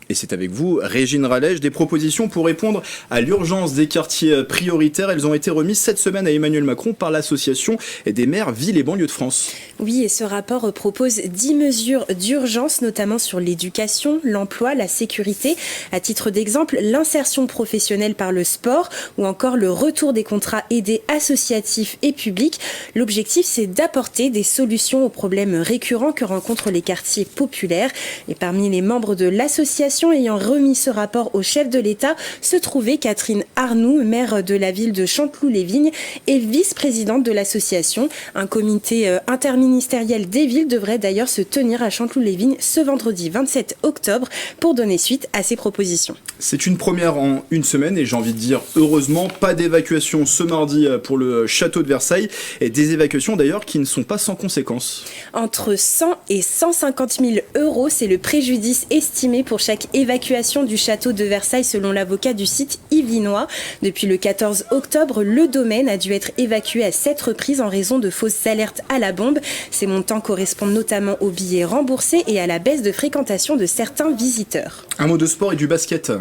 Et c'est avec vous, Régine Rallège, des propositions pour répondre à l'urgence des quartiers prioritaires. Elles ont été remises cette semaine à Emmanuel Macron par l'association des maires Villes et banlieues de France. Oui, et ce rapport propose 10 mesures d'urgence, notamment sur l'éducation, l'emploi, la sécurité. À titre d'exemple, l'insertion professionnelle par le sport ou encore le retour des contrats aidés associatifs et publics. L'objectif, c'est d'apporter des solutions aux problèmes récurrents que rencontrent les quartiers populaires. Et parmi les membres de l'association ayant remis ce rapport au chef de l'État se trouvait Catherine Arnoux, maire de la ville de Chanteloup-les-Vignes et vice-présidente de l'association. Un comité interministériel des villes devrait d'ailleurs se tenir à Chanteloup-les-Vignes ce vendredi 27 octobre pour donner suite à ces propositions. C'est une première en une semaine et j'ai envie de dire heureusement, pas d'évacuation ce mardi pour le château de Versailles et des évacuations d'ailleurs qui ne sont pas sans conséquences. Entre 100 et 150 000 euros, c'est le préjudice estimé pour chaque évacuation du château de Versailles selon l'avocat du site Yves Linois. Depuis le 14 octobre, le domaine a dû être évacué à 7 reprises en raison de fausses alertes à la bombe. Ces montants correspondent notamment aux billets remboursés et à la baisse de fréquentation de certains visiteurs. Un mot de sport et du basket.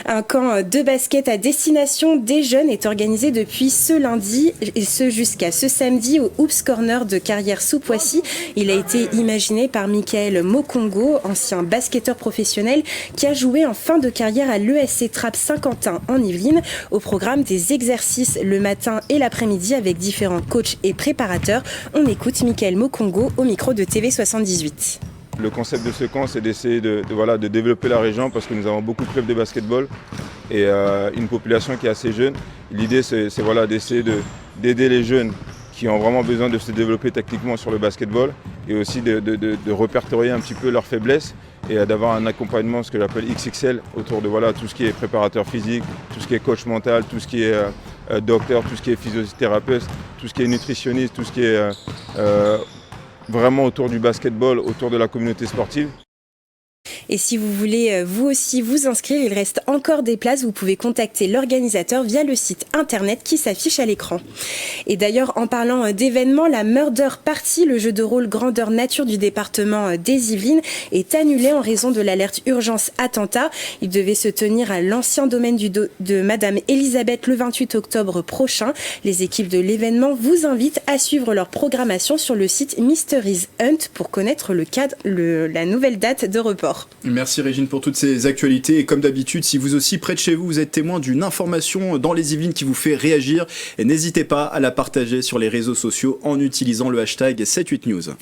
Un camp de basket à destination des jeunes est organisé depuis ce lundi et ce jusqu'à ce samedi au Hoops Corner de Carrière-sous-Poissy. Il a été imaginé par Michael Mokongo, ancien basketteur professionnel qui a joué en fin de carrière à l'ESC Trappes Saint-Quentin en Yvelines. Au programme des exercices le matin et l'après-midi avec différents coachs et préparateurs. On écoute Michael Mokongo au micro de TV78. Le concept de ce camp, c'est d'essayer de développer la région parce que nous avons beaucoup de clubs de basketball et une population qui est assez jeune. L'idée, c'est d'essayer d'aider les jeunes qui ont vraiment besoin de se développer techniquement sur le basketball et aussi de répertorier un petit peu leurs faiblesses et d'avoir un accompagnement, ce que j'appelle XXL, autour de tout ce qui est préparateur physique, tout ce qui est coach mental, tout ce qui est docteur, tout ce qui est physiothérapeute, tout ce qui est nutritionniste, tout ce qui est vraiment autour du basketball, autour de la communauté sportive. Et si vous voulez vous aussi vous inscrire, il reste encore des places. Vous pouvez contacter l'organisateur via le site internet qui s'affiche à l'écran. Et d'ailleurs, en parlant d'événements, la Murder Party, le jeu de rôle grandeur nature du département des Yvelines, est annulé en raison de l'alerte urgence attentat. Il devait se tenir à l'ancien domaine de Madame Elisabeth le 28 octobre prochain. Les équipes de l'événement vous invitent à suivre leur programmation sur le site Mysteries Hunt pour connaître la nouvelle date de report. Merci Régine pour toutes ces actualités et comme d'habitude, si vous aussi près de chez vous, vous êtes témoin d'une information dans les Yvelines qui vous fait réagir, n'hésitez pas à la partager sur les réseaux sociaux en utilisant le hashtag 78news.